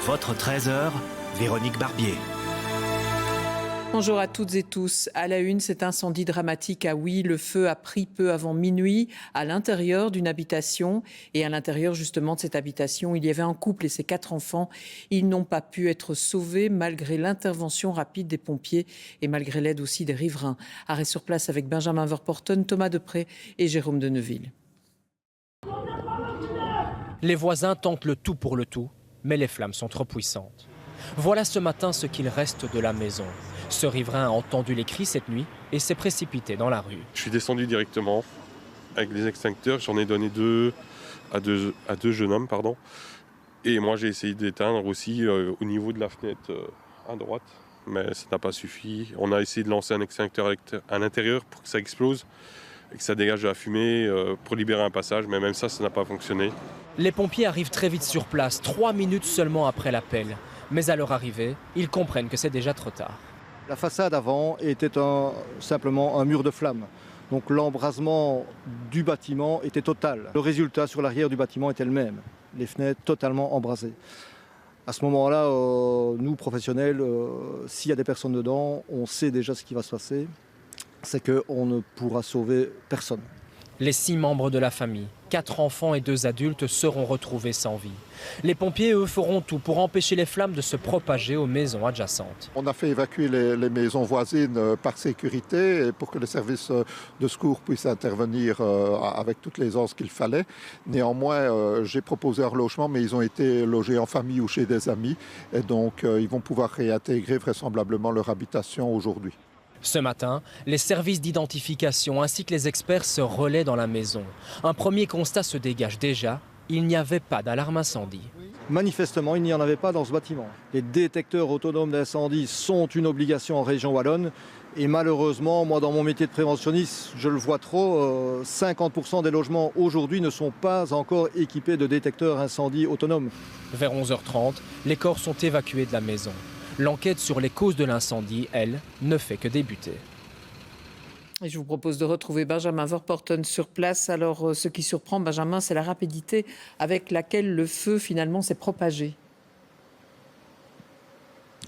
Votre 13h, Véronique Barbier. Bonjour à toutes et tous. À la une, cet incendie dramatique à Huy. Le feu a pris peu avant minuit à l'intérieur d'une habitation. Et à l'intérieur justement de cette habitation, il y avait un couple et ses 4 enfants. Ils n'ont pas pu être sauvés malgré l'intervention rapide des pompiers et malgré l'aide aussi des riverains. Arrêt sur place avec Benjamin Verporten, Thomas Depré et Jérôme Deneville. Les voisins tentent le tout pour le tout, mais les flammes sont trop puissantes. Voilà ce matin ce qu'il reste de la maison. Ce riverain a entendu les cris cette nuit et s'est précipité dans la rue. Je suis descendu directement avec les extincteurs. J'en ai donné deux à deux jeunes hommes. Et moi, j'ai essayé d'éteindre aussi au niveau de la fenêtre à droite. Mais ça n'a pas suffi. On a essayé de lancer un extincteur à l'intérieur pour que ça explose et que ça dégage de la fumée pour libérer un passage. Mais même ça n'a pas fonctionné. Les pompiers arrivent très vite sur place, 3 minutes seulement après l'appel. Mais à leur arrivée, ils comprennent que c'est déjà trop tard. La façade avant était simplement un mur de flammes. Donc l'embrasement du bâtiment était total. Le résultat sur l'arrière du bâtiment était le même. Les fenêtres totalement embrasées. À ce moment-là, nous, professionnels, s'il y a des personnes dedans, on sait déjà ce qui va se passer. C'est qu'on ne pourra sauver personne. Les 6 membres de la famille, 4 enfants et 2 adultes seront retrouvés sans vie. Les pompiers, eux, feront tout pour empêcher les flammes de se propager aux maisons adjacentes. On a fait évacuer les maisons voisines par sécurité et pour que les services de secours puissent intervenir avec toute l'aisance qu'il fallait. Néanmoins, j'ai proposé un relogement, mais ils ont été logés en famille ou chez des amis. Et donc, ils vont pouvoir réintégrer vraisemblablement leur habitation aujourd'hui. Ce matin, les services d'identification ainsi que les experts se relaient dans la maison. Un premier constat se dégage déjà, il n'y avait pas d'alarme incendie. Manifestement, il n'y en avait pas dans ce bâtiment. Les détecteurs autonomes d'incendie sont une obligation en région wallonne. Et malheureusement, moi dans mon métier de préventionniste, je le vois trop, 50% des logements aujourd'hui ne sont pas encore équipés de détecteurs incendie autonomes. Vers 11h30, les corps sont évacués de la maison. L'enquête sur les causes de l'incendie, elle, ne fait que débuter. Et je vous propose de retrouver Benjamin Verporten sur place. Alors, ce qui surprend, Benjamin, c'est la rapidité avec laquelle le feu, finalement, s'est propagé.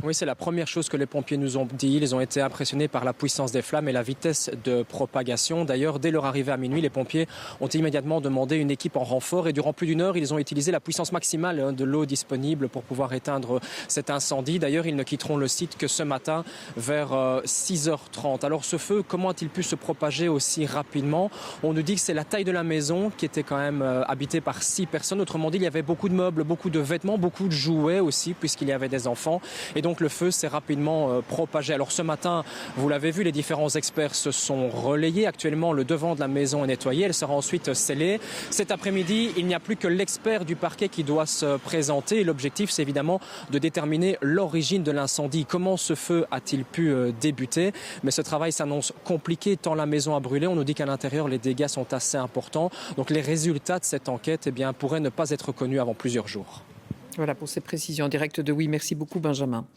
Oui, c'est la première chose que les pompiers nous ont dit. Ils ont été impressionnés par la puissance des flammes et la vitesse de propagation. D'ailleurs, dès leur arrivée à minuit, les pompiers ont immédiatement demandé une équipe en renfort. Et durant plus d'1 heure, ils ont utilisé la puissance maximale de l'eau disponible pour pouvoir éteindre cet incendie. D'ailleurs, ils ne quitteront le site que ce matin vers 6h30. Alors ce feu, comment a-t-il pu se propager aussi rapidement? On nous dit que c'est la taille de la maison qui était quand même habitée par 6 personnes. Autrement dit, il y avait beaucoup de meubles, beaucoup de vêtements, beaucoup de jouets aussi, puisqu'il y avait des enfants. Et donc le feu s'est rapidement propagé. Alors ce matin, vous l'avez vu, les différents experts se sont relayés. Actuellement, le devant de la maison est nettoyé. Elle sera ensuite scellée. Cet après-midi, il n'y a plus que l'expert du parquet qui doit se présenter. Et l'objectif, c'est évidemment de déterminer l'origine de l'incendie. Comment ce feu a-t-il pu débuter? Mais ce travail s'annonce compliqué tant la maison a brûlé. On nous dit qu'à l'intérieur, les dégâts sont assez importants. Donc les résultats de cette enquête pourraient ne pas être connus avant plusieurs jours. Voilà pour ces précisions en direct de Oui. Merci beaucoup, Benjamin.